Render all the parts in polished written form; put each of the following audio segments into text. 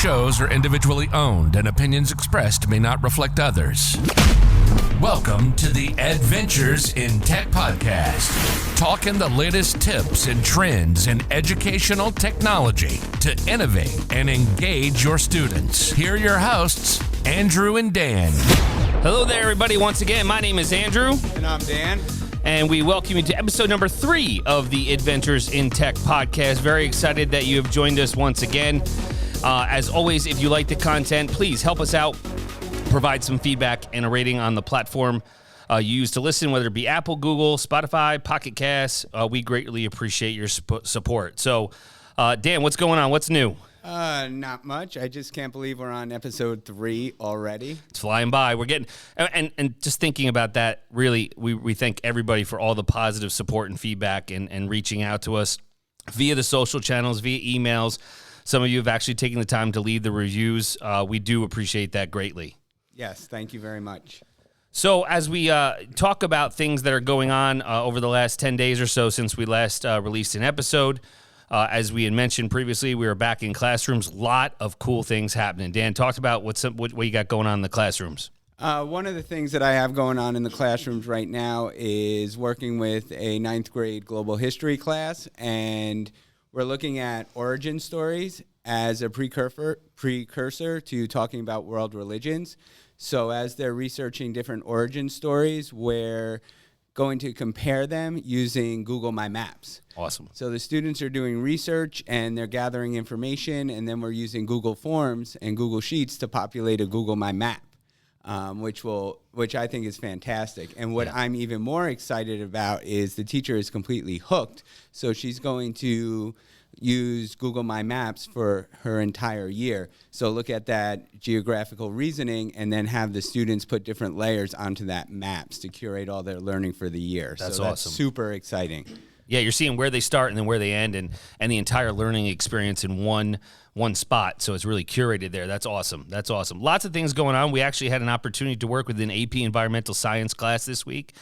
shows are individually owned and opinions expressed may not reflect others. Welcome to the Edventures in Tech podcast, talking the latest tips and trends in educational technology to innovate and engage your students. Here are your hosts, Andrew and Dan. Hello there, everybody. Once again, my name is Andrew. And I'm Dan. And we welcome you to episode number 3 of the Adventures in Tech podcast. Very excited that you have joined us once again. As always, if you like the content, please help us out. Provide some feedback and a rating on the platform you use to listen, whether it be Apple, Google, Spotify, Pocket Cast. We greatly appreciate your support. So, Dan, what's going on? What's new? Not much. I just can't believe we're on episode 3 already. It's flying by. We're getting, and just thinking about that, really, we thank everybody for all the positive support and feedback and reaching out to us via the social channels, via emails. Some of you have actually taken the time to leave the reviews. We do appreciate that greatly. Yes, thank you very much. So as we talk about things that are going on over the last 10 days or so since we last released an episode, as we had mentioned previously, we are back in classrooms. A lot of cool things happening. Dan, talked about what you got going on in the classrooms. One of the things that I have going on in the classrooms right now is working with a 9th grade global history class, and we're looking at origin stories as a precursor to talking about world religions. So as they're researching different origin stories, we're going to compare them using Google My Maps. Awesome. So the students are doing research and they're gathering information, and then we're using Google Forms and Google Sheets to populate a Google My Map, which I think is fantastic. And what I'm even more excited about is the teacher is completely hooked. So she's going to use Google My Maps for her entire year. So look at that geographical reasoning and then have the students put different layers onto that maps to curate all their learning for the year. That's so that's awesome. Super exciting. Yeah, you're seeing where they start and then where they end, and the entire learning experience in one spot. So it's really curated there. That's awesome. That's awesome. Lots of things going on. We actually had an opportunity to work with an AP Environmental Science class this week.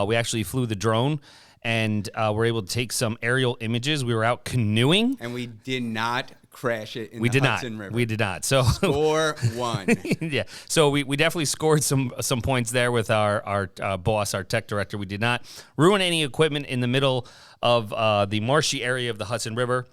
We actually flew the drone and were able to take some aerial images. We were out canoeing. And we did not crash it in the Hudson River. We did not. So Score 1. Yeah. So we definitely scored some points there with our boss, our tech director. We did not ruin any equipment in the middle of the marshy area of the Hudson River.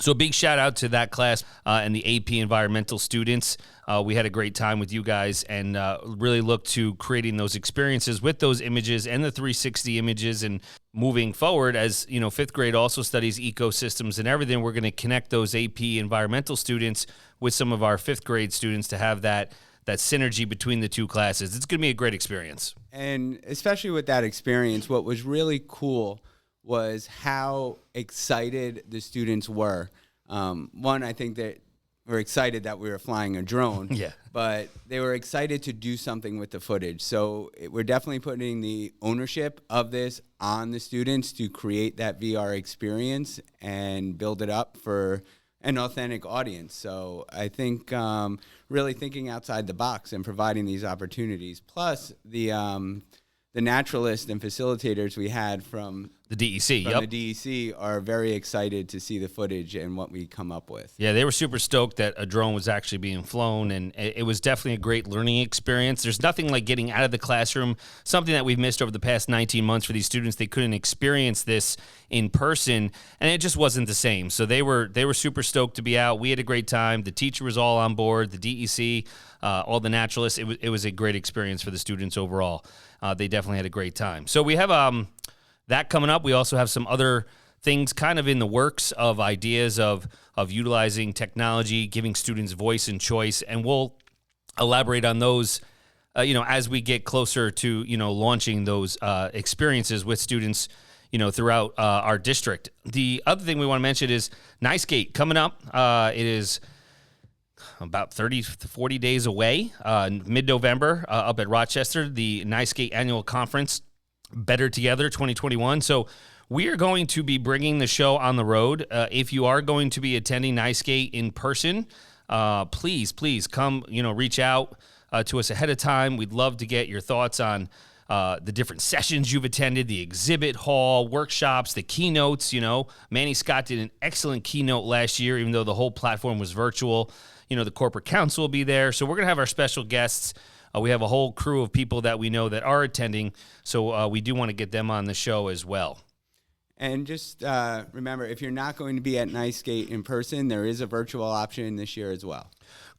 So a big shout out to that class and the AP Environmental students. We had a great time with you guys and really looked to creating those experiences with those images and the 360 images. And moving forward, as you know, 5th grade also studies ecosystems and everything. We're going to connect those AP Environmental students with some of our 5th grade students to have that synergy between the two classes. It's going to be a great experience. And especially with that experience, what was really cool was how excited the students were. One, I think that we're excited that we were flying a drone, but they were excited to do something with the footage. So we're definitely putting the ownership of this on the students to create that VR experience and build it up for an authentic audience. So I think really thinking outside the box and providing these opportunities, plus the naturalists and facilitators we had from the DEC, the DEC are very excited to see the footage and what we come up with. Yeah, they were super stoked that a drone was actually being flown, and it was definitely a great learning experience. There's nothing like getting out of the classroom, something that we've missed over the past 19 months for these students. They couldn't experience this in person, and it just wasn't the same. So they were super stoked to be out. We had a great time. The teacher was all on board, the DEC, all the naturalists. It was a great experience for the students overall. They definitely had a great time. So we have that coming up. We also have some other things kind of in the works of ideas of utilizing technology, giving students voice and choice, and we'll elaborate on those, as we get closer to, launching those experiences with students, throughout our district. The other thing we want to mention is NICEgate coming up. It is about 30 to 40 days away, mid-November, up at Rochester, the NICEgate Annual Conference, Better Together 2021. So we are going to be bringing the show on the road. If you are going to be attending NICEgate in person, please come, reach out to us ahead of time. We'd love to get your thoughts on the different sessions you've attended, the exhibit hall, workshops, the keynotes. Manny Scott did an excellent keynote last year, even though the whole platform was virtual. The corporate council will be there. So we're going to have our special guests. We have a whole crew of people that we know that are attending. So we do want to get them on the show as well. And just remember, if you're not going to be at NiceGate in person, there is a virtual option this year as well.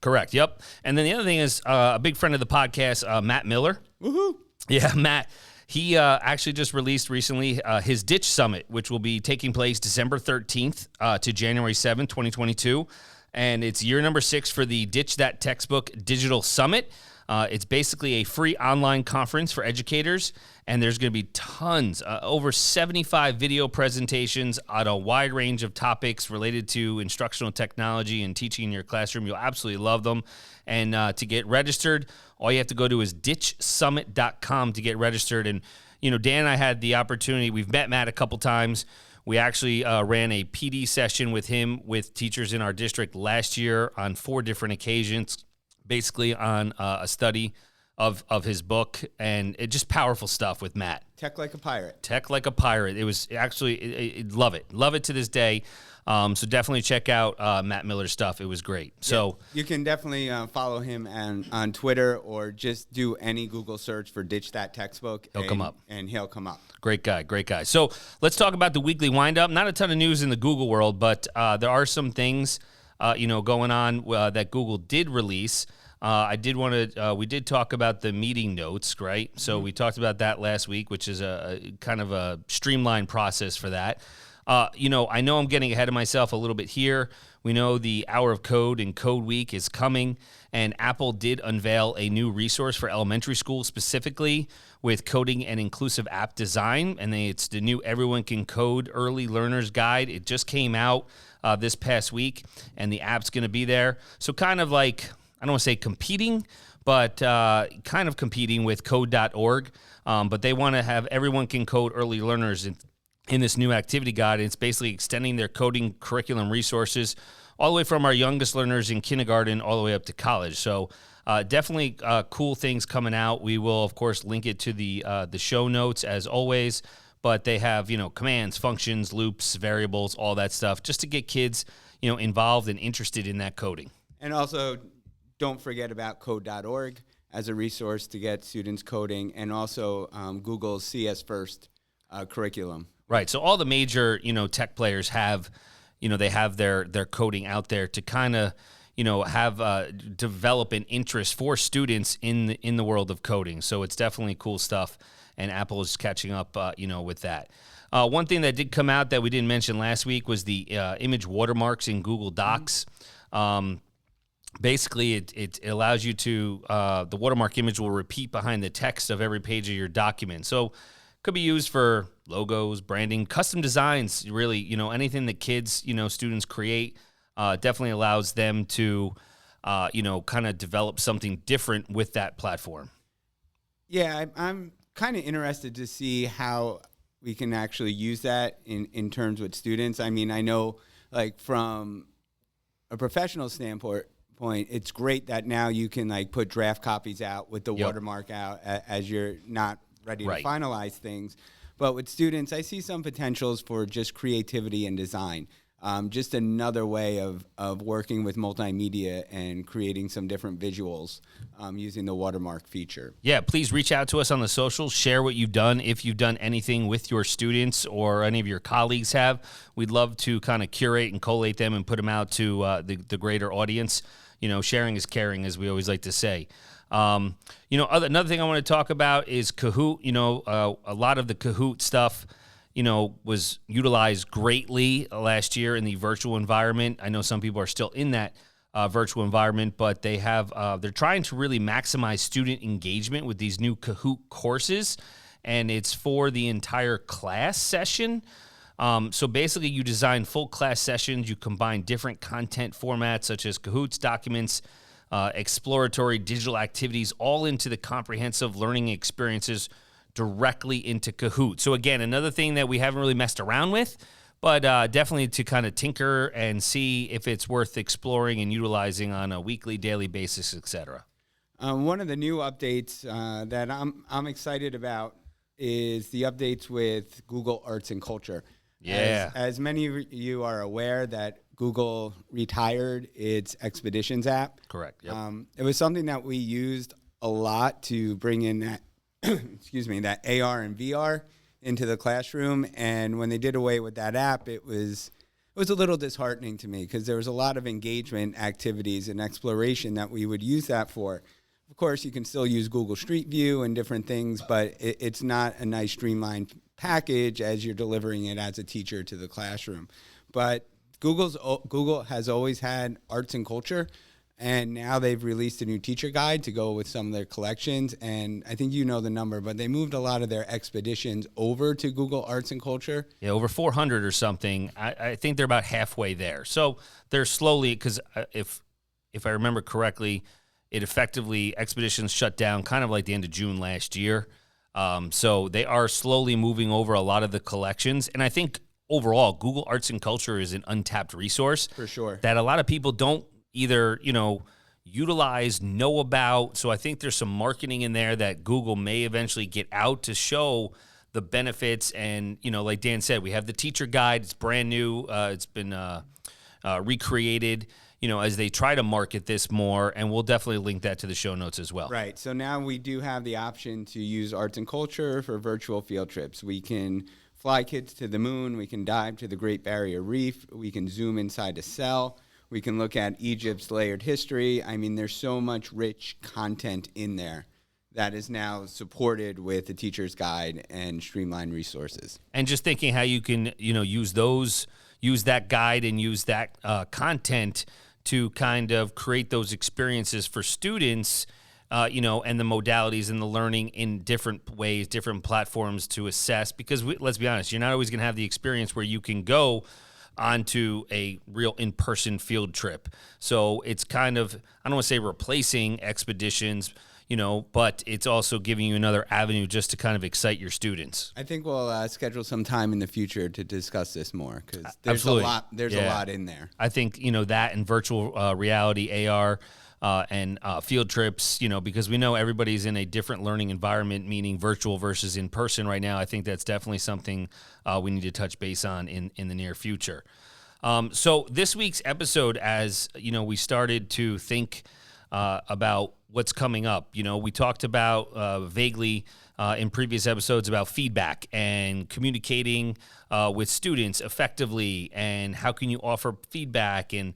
Correct. Yep. And then the other thing is a big friend of the podcast, Matt Miller. Woohoo! Yeah, Matt. He actually just released recently his Ditch Summit, which will be taking place December 13th to January 7th, 2022. And it's year number 6 for the Ditch That Textbook Digital Summit. It's basically a free online conference for educators, and there's going to be tons, over 75 video presentations on a wide range of topics related to instructional technology and teaching in your classroom. You'll absolutely love them. And to get registered, all you have to go to is ditchsummit.com to get registered. And, Dan and I had the opportunity. We've met Matt a couple times. We actually ran a PD session with him with teachers in our district last year on 4 different occasions, basically on a study of his book, and it just powerful stuff with Matt. Tech like a pirate. Tech like a pirate. It was actually, love it to this day. So definitely check out Matt Miller's stuff. It was great. So you can definitely follow him on Twitter, or just do any Google search for Ditch That Textbook. He'll come up. And he'll come up. Great guy. So let's talk about the weekly windup. Not a ton of news in the Google world, but there are some things going on that Google did release. We did talk about the meeting notes, right? So we talked about that last week, which is a kind of a streamlined process for that. I know I'm getting ahead of myself a little bit here. We know the Hour of Code and Code Week is coming, and Apple did unveil a new resource for elementary school specifically with coding and inclusive app design, and it's the new Everyone Can Code Early Learners Guide. It just came out this past week, and the app's going to be there. So kind of like, I don't want to say competing, but kind of competing with code.org. But they want to have Everyone Can Code Early Learners in this new activity guide. It's basically extending their coding curriculum resources all the way from our youngest learners in kindergarten all the way up to college. So definitely cool things coming out. We will, of course, link it to the show notes as always. But they have, commands, functions, loops, variables, all that stuff, just to get kids, involved and interested in that coding. And also, don't forget about code.org as a resource to get students coding, and also Google's CS First curriculum. Right. So all the major, tech players have, they have their coding out there to kind of, have develop an interest for students in the world of coding. So it's definitely cool stuff, and Apple is catching up, with that. One thing that did come out that we didn't mention last week was the image watermarks in Google Docs. Basically, it allows you to, the watermark image will repeat behind the text of every page of your document. So could be used for logos, branding, custom designs, really, anything that kids, students create, definitely allows them to, kind of develop something different with that platform. Yeah, I'm kind of interested to see how we can actually use that in terms with students. I mean, I know, like, from a professional standpoint, it's great that now you can put draft copies out with the watermark out as you're not ready to finalize things. But with students, I see some potentials for just creativity and design. Just another way of working with multimedia and creating some different visuals using the watermark feature. Yeah, please reach out to us on the socials. Share what you've done. If you've done anything with your students or any of your colleagues have, we'd love to kind of curate and collate them and put them out to the greater audience. Sharing is caring, as we always like to say. Another thing I want to talk about is Kahoot. A lot of the Kahoot stuff, was utilized greatly last year in the virtual environment. I know some people are still in that virtual environment, but they're trying to really maximize student engagement with these new Kahoot courses, and it's for the entire class session. So basically, you design full class sessions. You combine different content formats such as Kahoots, documents, exploratory digital activities, all into the comprehensive learning experiences directly into Kahoot. So again, another thing that we haven't really messed around with, but definitely to kind of tinker and see if it's worth exploring and utilizing on a weekly, daily basis, etc. One of the new updates that I'm excited about is the updates with Google Arts and Culture. Yeah. As many of you are aware that Google retired its Expeditions app. Correct. Yep. It was something that we used a lot to bring in that, that AR and VR into the classroom. And when they did away with that app, it was a little disheartening to me because there was a lot of engagement activities and exploration that we would use that for. Of course, you can still use Google Street View and different things, but it's not a nice streamlined package as you're delivering it as a teacher to the classroom. But Google has always had arts and culture, and now they've released a new teacher guide to go with some of their collections. And I think you know the number, but they moved a lot of their expeditions over to Google Arts and Culture. Yeah, over 400 or something. I think they're about halfway there. So they're slowly, because if I remember correctly, it effectively, Expeditions shut down kind of like the end of June last year. So they are slowly moving over a lot of the collections. And I think overall, Google Arts and Culture is an untapped resource. For sure. That a lot of people don't either, utilize, know about. So I think there's some marketing in there that Google may eventually get out to show the benefits. And, like Dan said, we have the teacher guide. It's brand new. It's been recreated, as they try to market this more. And we'll definitely link that to the show notes as well. Right. So now we do have the option to use arts and culture for virtual field trips. We can fly kids to the moon. We can dive to the Great Barrier Reef. We can zoom inside a cell. We can look at Egypt's layered history. I mean, there's so much rich content in there that is now supported with the teacher's guide and streamlined resources. And just thinking how you can, use that guide and use that content to kind of create those experiences for students, and the modalities and the learning in different ways, different platforms to assess. Because let's be honest, you're not always going to have the experience where you can go onto a real in-person field trip. So it's kind of, I don't want to say replacing Expeditions, but it's also giving you another avenue just to kind of excite your students. I think we'll schedule some time in the future to discuss this more because there's Absolutely. a lot. There's a lot in there. I think that and virtual reality, AR, and field trips. Because we know everybody's in a different learning environment, meaning virtual versus in person right now. I think that's definitely something we need to touch base on in the near future. So this week's episode, as we started to think about what's coming up. We talked about vaguely in previous episodes about feedback and communicating with students effectively, and how can you offer feedback, and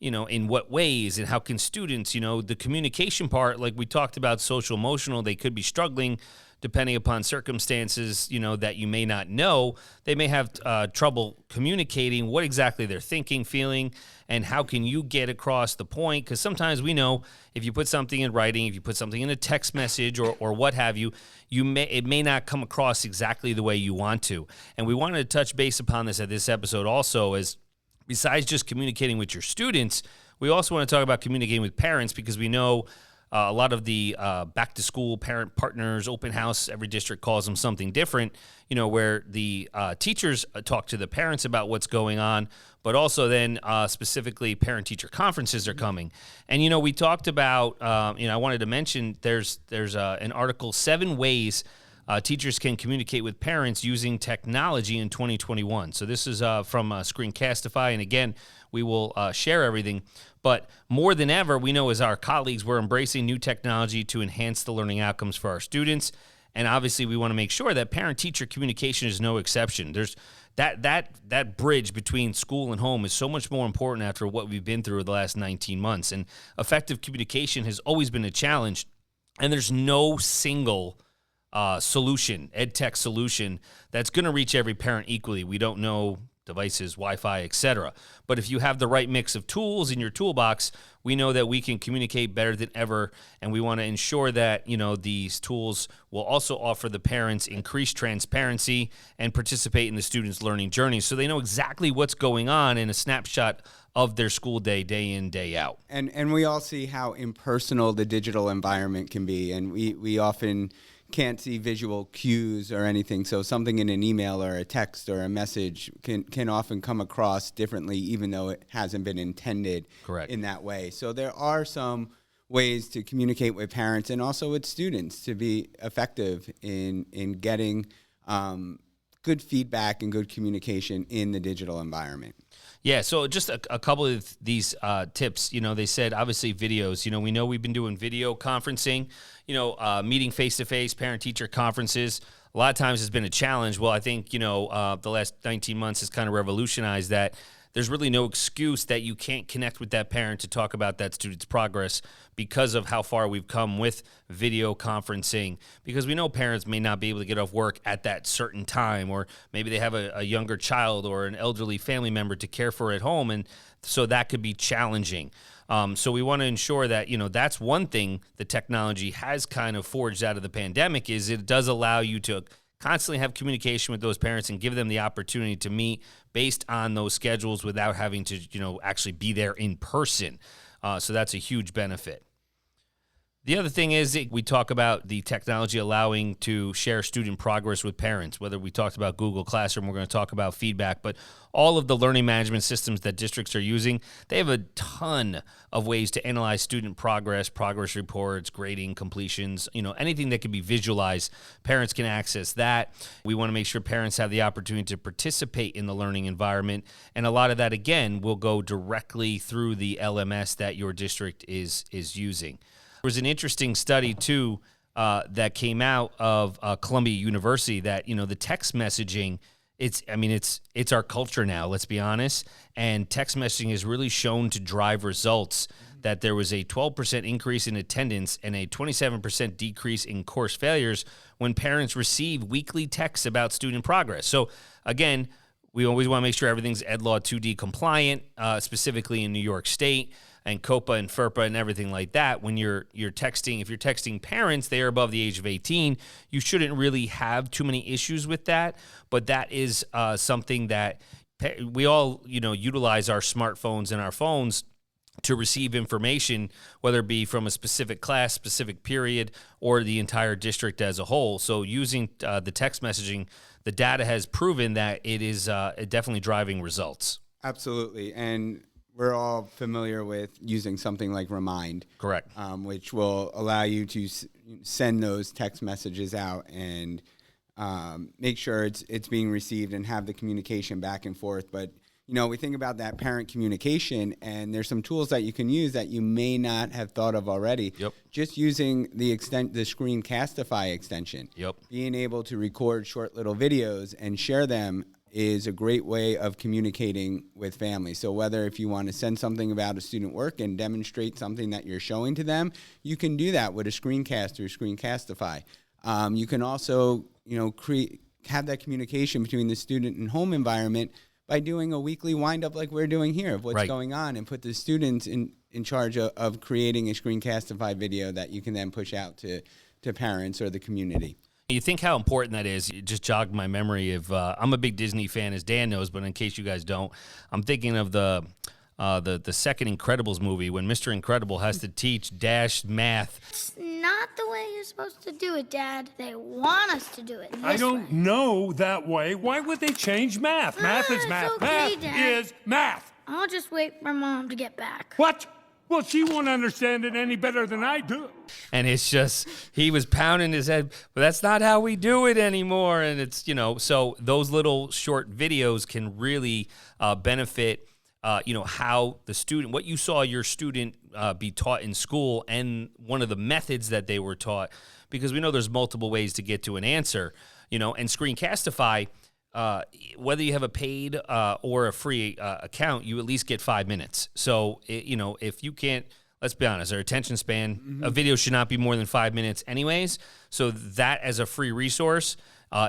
in what ways, and how can students, the communication part, like we talked about social emotional, they could be struggling depending upon circumstances, that you may not know. They may have trouble communicating what exactly they're thinking, feeling, and how can you get across the point? Because sometimes we know if you put something in writing, if you put something in a text message or what have you, it may not come across exactly the way you want to. And we wanted to touch base upon this at this episode also, as besides just communicating with your students, we also want to talk about communicating with parents, because we know a lot of the back-to-school parent partners, open house, every district calls them something different, where the teachers talk to the parents about what's going on, but also then specifically parent-teacher conferences are coming. And, we talked about, I wanted to mention there's an article, 7 ways teachers can communicate with parents using technology in 2021. So this is from Screencastify, and again, we will share everything. But more than ever, we know as our colleagues, we're embracing new technology to enhance the learning outcomes for our students. And obviously, we want to make sure that parent-teacher communication is no exception. There's that bridge between school and home is so much more important after what we've been through the last 19 months. And effective communication has always been a challenge. And there's no single solution, ed tech solution, that's going to reach every parent equally. We don't know devices, Wi-Fi, etc. But if you have the right mix of tools in your toolbox, we know that we can communicate better than ever, and we want to ensure that these tools will also offer the parents increased transparency and participate in the students' learning journey, so they know exactly what's going on in a snapshot of their school day in, day out. And we all see how impersonal the digital environment can be, and we often can't see visual cues or anything. So something in an email or a text or a message can often come across differently, even though it hasn't been intended Correct. in that way. So there are some ways to communicate with parents and also with students to be effective in getting good feedback and good communication in the digital environment. Yeah, so just a couple of these tips. They said obviously videos. We know we've been doing video conferencing, meeting face-to-face, parent-teacher conferences. A lot of times has been a challenge. Well, I think, the last 19 months has kind of revolutionized that. There's really no excuse that you can't connect with that parent to talk about that student's progress because of how far we've come with video conferencing. Because we know parents may not be able to get off work at that certain time, or maybe they have a younger child or an elderly family member to care for at home, and so that could be challenging. So we want to ensure that, that's one thing the technology has kind of forged out of the pandemic is it does allow you to constantly have communication with those parents and give them the opportunity to meet based on those schedules without having to, actually be there in person. So that's a huge benefit. The other thing is we talk about the technology allowing to share student progress with parents, whether we talked about Google Classroom, we're going to talk about feedback, but all of the learning management systems that districts are using, they have a ton of ways to analyze student progress reports, grading, completions, anything that can be visualized. Parents can access that. We want to make sure parents have the opportunity to participate in the learning environment. And a lot of that, again, will go directly through the LMS that your district is using. There was an interesting study, too, that came out of Columbia University that, the text messaging, it's our culture now, let's be honest. And text messaging has really shown to drive results, that there was a 12% increase in attendance and a 27% decrease in course failures when parents receive weekly texts about student progress. So, again, we always want to make sure everything's EdLaw 2D compliant, specifically in New York State, and COPA and FERPA and everything like that. When you're texting, if you're texting parents, they are above the age of 18, you shouldn't really have too many issues with that. But that is something that we all, utilize our smartphones and our phones to receive information, whether it be from a specific class, specific period, or the entire district as a whole. So using the text messaging, the data has proven that it is definitely driving results. Absolutely. And we're all familiar with using something like Remind. Correct. Which will allow you to send those text messages out and make sure it's being received and have the communication back and forth. But, we think about that parent communication, and there's some tools that you can use that you may not have thought of already. Yep. Just using the Screencastify extension. Yep. Being able to record short little videos and share them is a great way of communicating with families. So whether if you want to send something about a student work and demonstrate something that you're showing to them, you can do that with a screencast or Screencastify. You can also, have that communication between the student and home environment by doing a weekly wind-up like we're doing here of what's going on, and put the students in charge of creating a Screencastify video that you can then push out to parents or the community. You think how important that is. It just jogged my memory of, I'm a big Disney fan, as Dan knows, but in case you guys don't, I'm thinking of the second Incredibles movie when Mr. Incredible has to teach Dash math. It's not the way you're supposed to do it, Dad. They want us to do it this I don't know that way. Why would they change math? Math is It's math. okay, Math Dad. is math. I'll just wait for Mom to get back. What? Well, she won't understand it any better than I do. And it's just, he was pounding his head, but that's not how we do it anymore. And it's, so those little short videos can really benefit, how the student, what you saw your student be taught in school, and one of the methods that they were taught, because we know there's multiple ways to get to an answer, and Screencastify, whether you have a paid or a free account, you at least get 5 minutes. So, if you can't, let's be honest, our attention span, a video should not be more than 5 minutes anyways. So that as a free resource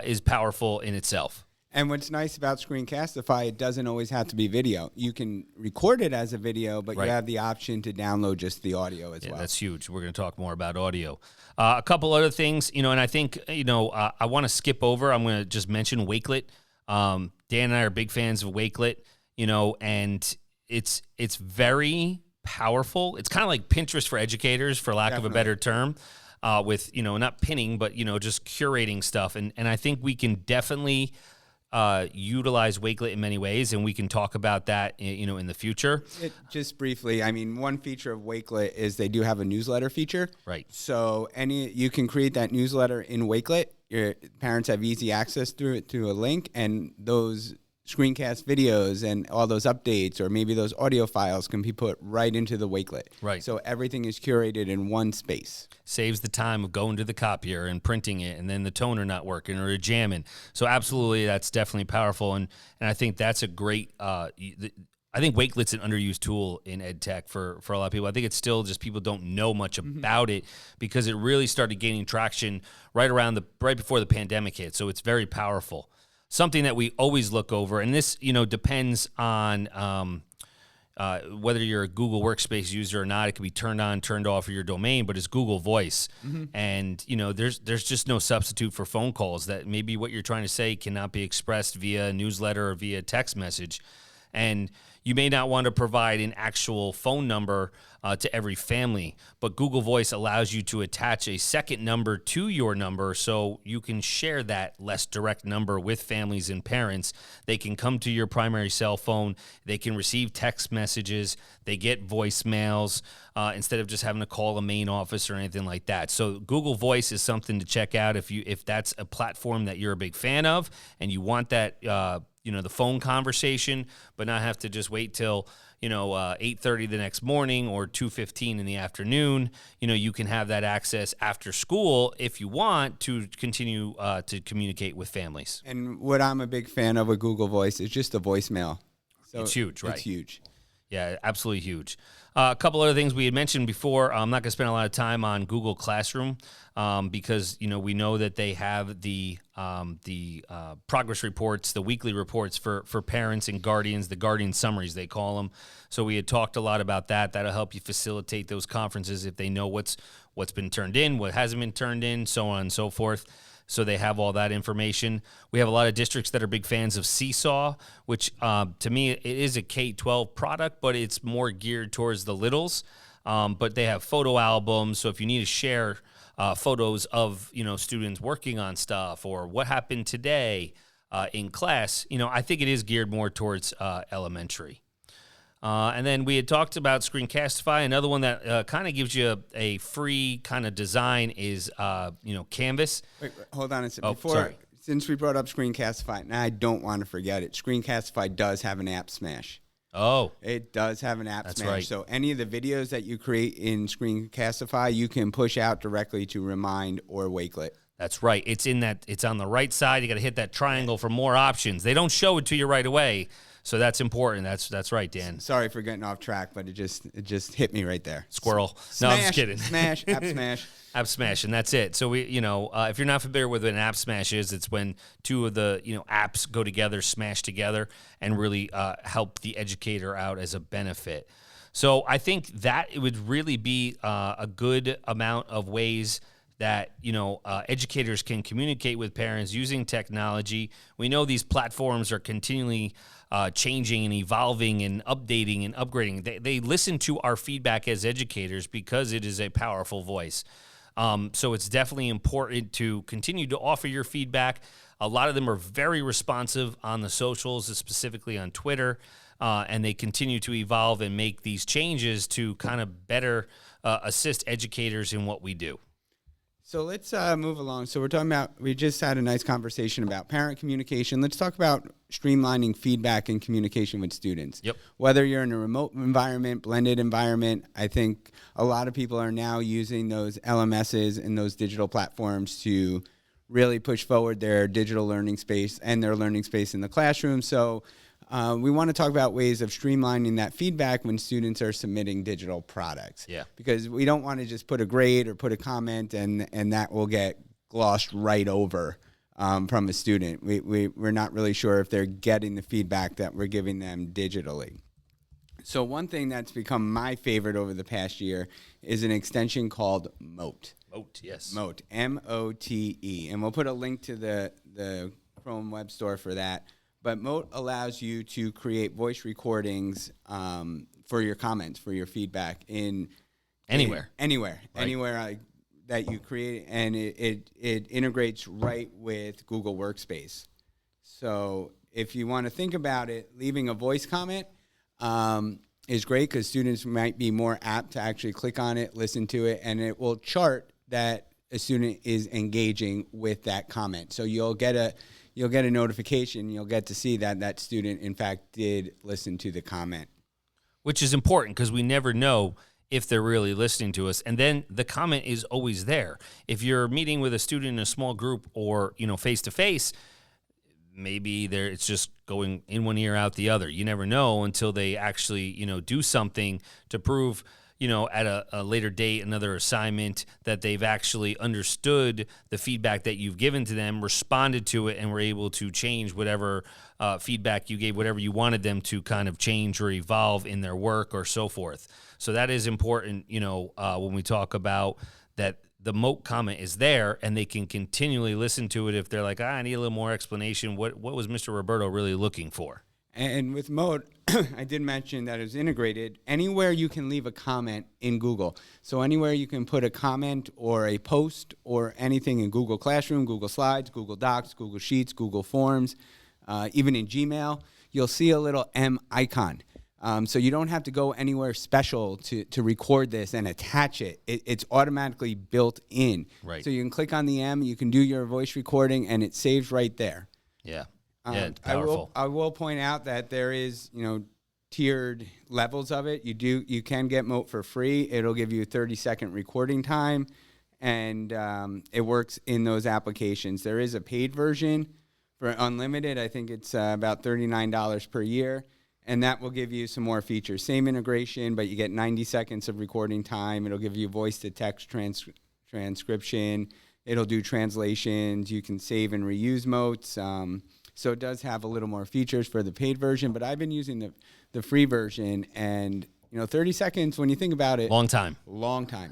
is powerful in itself. And what's nice about Screencastify, it doesn't always have to be video. You can record it as a video, but you have the option to download just the audio as well. That's huge. We're going to talk more about audio. A couple other things, and I think, I want to skip over. I'm going to just mention Wakelet. Dan and I are big fans of Wakelet, and it's very powerful. It's kind of like Pinterest for educators, for lack of a better term, with, not pinning, but, just curating stuff. And I think we can definitely utilize Wakelet in many ways, and we can talk about that, in the future. Just briefly, I mean, one feature of Wakelet is they do have a newsletter feature. Right. So you can create that newsletter in Wakelet. Your parents have easy access through it to a link, and those screencast videos and all those updates, or maybe those audio files, can be put right into the Wakelet. Right. So everything is curated in one space. Saves the time of going to the copier and printing it, and then the toner not working or jamming. So absolutely, that's definitely powerful, and I think that's a great. I think Wakelet's an underused tool in ed tech for a lot of people. I think it's still just people don't know much about it, because it really started gaining traction right before the pandemic hit. So it's very powerful. Something that we always look over, and this, depends on whether you're a Google Workspace user or not. It can be turned on, turned off for your domain, but it's Google Voice. And, there's just no substitute for phone calls. That maybe what you're trying to say cannot be expressed via newsletter or via text message. And you may not want to provide an actual phone number to every family, but Google Voice allows you to attach a second number to your number, so you can share that less direct number with families and parents. They can come to your primary cell phone. They can receive text messages. They get voicemails instead of just having to call a main office or anything like that. So Google Voice is something to check out if that's a platform that you're a big fan of and you want that the phone conversation, but not have to just wait till 8:30 the next morning or 2:15 in the afternoon. You can have that access after school if you want to continue to communicate with families. And what I'm a big fan of with Google Voice is just the voicemail. So it's huge, right? It's huge. Yeah, absolutely huge. A couple other things we had mentioned before. I'm not going to spend a lot of time on Google Classroom because we know that they have the progress reports, the weekly reports for parents and guardians, the guardian summaries they call them. So we had talked a lot about that. That'll help you facilitate those conferences if they know what's been turned in, what hasn't been turned in, so on and so forth. So they have all that information. We have a lot of districts that are big fans of Seesaw, which to me, it is a K-12 product, but it's more geared towards the littles. But they have photo albums. So if you need to share photos of, students working on stuff or what happened today in class, I think it is geared more towards elementary. And then we had talked about Screencastify. Another one that kind of gives you a free kind of design is, Canvas. Wait, hold on a second. Sorry. Since we brought up Screencastify, and I don't want to forget it, Screencastify does have an app smash. Oh. It does have an app That's smash. right. So any of the videos that you create in Screencastify, you can push out directly to Remind or Wakelet. It's on the right side. You got to hit that triangle for more options. They don't show it to you right away. So that's important. That's right, Dan. Sorry for getting off track, but it just hit me right there. Squirrel. Smash, No, I'm just kidding. Smash, app smash. App smash, and that's it. So if you're not familiar with what an app smash is, it's when two of the apps go together, smash together, and really help the educator out as a benefit. So I think that it would really be a good amount of ways that educators can communicate with parents using technology. We know these platforms are continually changing and evolving and updating and upgrading. They listen to our feedback as educators because it is a powerful voice. So it's definitely important to continue to offer your feedback. A lot of them are very responsive on the socials, specifically on Twitter, and they continue to evolve and make these changes to kind of better assist educators in what we do. So let's move along. So we just had a nice conversation about parent communication. Let's talk about streamlining feedback and communication with students. Yep. Whether you're in a remote environment, blended environment, I think a lot of people are now using those LMSs and those digital platforms to really push forward their digital learning space and their learning space in the classroom. So we want to talk about ways of streamlining that feedback when students are submitting digital products. Yeah. Because we don't want to just put a grade or put a comment and that will get glossed right over from a student. We're not really sure if they're getting the feedback that we're giving them digitally. So one thing that's become my favorite over the past year is an extension called Mote. Mote, yes. Mote, M-O-T-E. And we'll put a link to the Chrome web store for that. But Mote allows you to create voice recordings for your comments, for your feedback Anywhere. Anywhere Right. That you create, and it integrates right with Google Workspace. So if you want to think about it, leaving a voice comment is great because students might be more apt to actually click on it, listen to it, and it will chart that a student is engaging with that comment. So you'll get a notification. You'll get to see that that student, in fact, did listen to the comment. Which is important because we never know if they're really listening to us. And then the comment is always there. If you're meeting with a student in a small group or, face-to-face, maybe it's just going in one ear, out the other. You never know until they actually, do something to prove, at a later date, another assignment, that they've actually understood the feedback that you've given to them, responded to it, and were able to change whatever feedback you gave, whatever you wanted them to kind of change or evolve in their work or so forth. So that is important, when we talk about that. The Moat comment is there, and they can continually listen to it if they're like, I need a little more explanation. What was Mr. Roberto really looking for? And with Moat, I did mention that it's integrated. Anywhere you can leave a comment in Google. So anywhere you can put a comment or a post or anything in Google Classroom, Google Slides, Google Docs, Google Sheets, Google Forms, even in Gmail, you'll see a little M icon. So you don't have to go anywhere special to record this and attach it. It's automatically built in. Right. So you can click on the M, you can do your voice recording, and it saves right there. Yeah. It's powerful. I will point out that there is, tiered levels of it. You can get Moat for free. It'll give you a 30-second recording time, and it works in those applications. There is a paid version for unlimited. I think it's about $39 per year. And that will give you some more features. Same integration, but you get 90 seconds of recording time. It'll give you voice-to-text transcription. It'll do translations. You can save and reuse Moats. So it does have a little more features for the paid version. But I've been using the free version, and 30 seconds, when you think about it. Long time.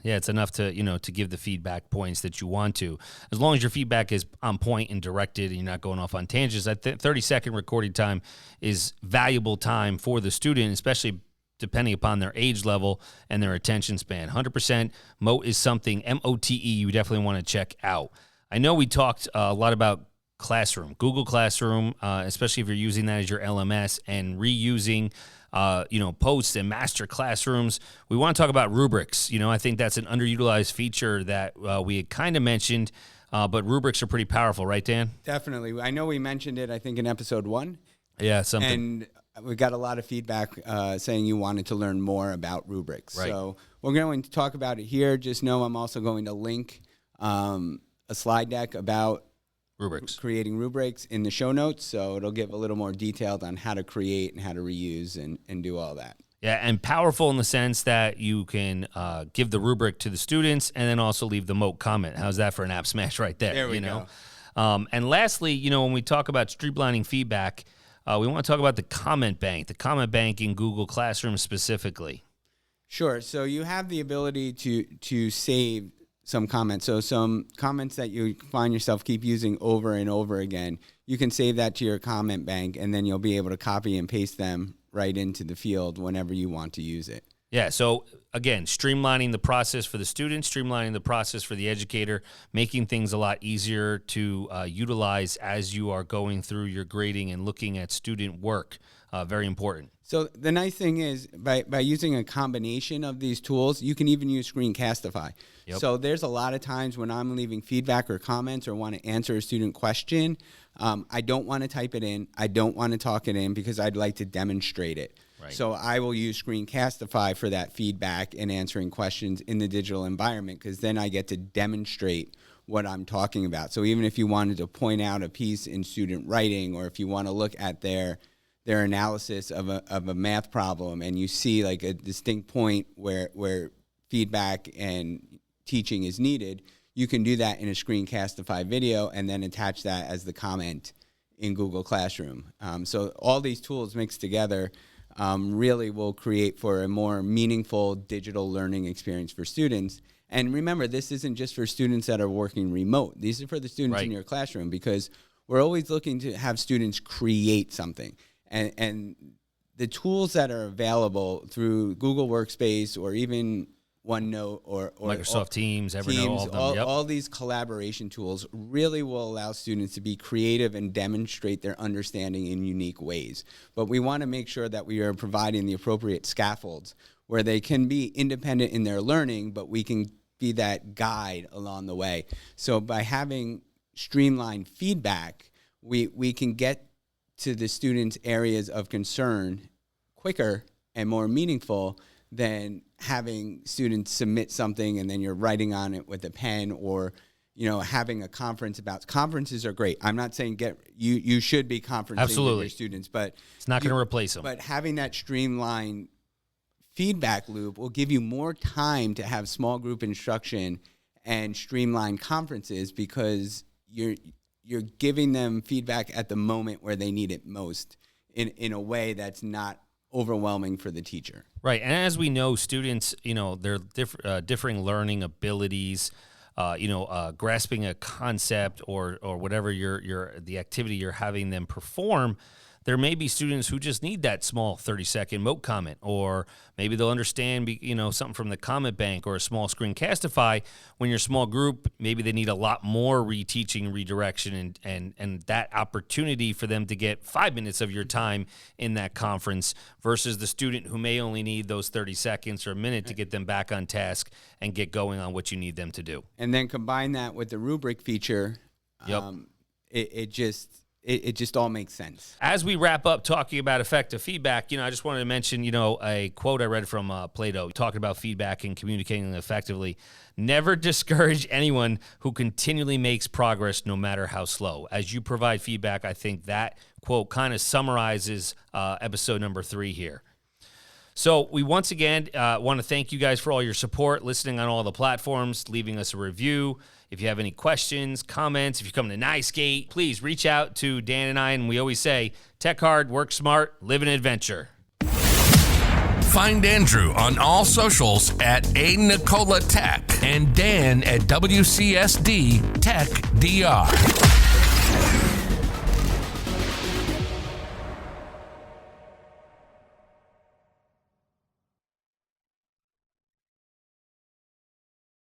Yeah, it's enough to, to give the feedback points that you want to. As long as your feedback is on point and directed and you're not going off on tangents, 30-second recording time is valuable time for the student, especially depending upon their age level and their attention span. 100% Moat is something, M-O-T-E, you definitely want to check out. I know we talked a lot about Classroom, Google Classroom, especially if you're using that as your LMS and reusing posts and master classrooms. We want to talk about rubrics. I think that's an underutilized feature that we had kind of mentioned, but rubrics are pretty powerful, right, Dan? Definitely. I know we mentioned it, I think, in episode 1. Yeah, something. And we got a lot of feedback saying you wanted to learn more about rubrics. Right. So we're going to talk about it here. Just know I'm also going to link a slide deck about creating rubrics in the show notes, so it'll give a little more detailed on how to create and how to reuse and do all that. Yeah, and powerful in the sense that you can give the rubric to the students and then also leave the Moat comment. How's that for an app smash right there? There we go. And lastly, when we talk about streamlining feedback, we want to talk about the comment bank in Google Classroom specifically. Sure. So you have the ability to save some comments. So some comments that you find yourself keep using over and over again, you can save that to your comment bank, and then you'll be able to copy and paste them right into the field whenever you want to use it. Yeah, so again, streamlining the process for the student, streamlining the process for the educator, making things a lot easier to utilize as you are going through your grading and looking at student work. Very important. So the nice thing is, by using a combination of these tools, you can even use Screencastify. Yep. So there's a lot of times when I'm leaving feedback or comments or want to answer a student question, I don't want to type it in. I don't want to talk it in because I'd like to demonstrate it. Right. So I will use Screencastify for that feedback and answering questions in the digital environment, because then I get to demonstrate what I'm talking about. So even if you wanted to point out a piece in student writing, or if you want to look at their analysis of a math problem, and you see like a distinct point where feedback and teaching is needed, you can do that in a Screencastify video and then attach that as the comment in Google Classroom. So all these tools mixed together really will create for a more meaningful digital learning experience for students. And remember, this isn't just for students that are working remote. These are for the students in your classroom, because we're always looking to have students create something. And the tools that are available through Google Workspace or even OneNote or Microsoft Teams, Evernote, all of them. Yep. All these collaboration tools really will allow students to be creative and demonstrate their understanding in unique ways. But we want to make sure that we are providing the appropriate scaffolds where they can be independent in their learning, but we can be that guide along the way. So by having streamlined feedback, we can get to the students' areas of concern quicker and more meaningful than having students submit something and then you're writing on it with a pen, or having a conference about. Conferences are great. I'm not saying you should be conferencing with your students, but it's not going to replace them. But having that streamlined feedback loop will give you more time to have small group instruction and streamlined conferences, because you're giving them feedback at the moment where they need it most in a way that's not overwhelming for the teacher. Right. And as we know, students, their differing learning abilities, grasping a concept or whatever the activity you're having them perform. There may be students who just need that small 30-second mote comment, or maybe they'll understand, something from the comment bank or a small screen Castify. When you're a small group, maybe they need a lot more reteaching, redirection, and that opportunity for them to get 5 minutes of your time in that conference versus the student who may only need those 30 seconds or a minute to get them back on task and get going on what you need them to do. And then combine that with the rubric feature. Yep. It just all makes sense. As we wrap up talking about effective feedback, I just wanted to mention, a quote I read from Plato talking about feedback and communicating effectively. Never discourage anyone who continually makes progress, no matter how slow. As you provide feedback, I think that quote kind of summarizes episode number 3 here. So we once again want to thank you guys for all your support, listening on all the platforms, leaving us a review. If you have any questions, comments, if you come to NYSCATE, please reach out to Dan and I. And we always say, tech hard, work smart, live an adventure. Find Andrew on all socials at A Nicola Tech and Dan at WCSD Tech DR.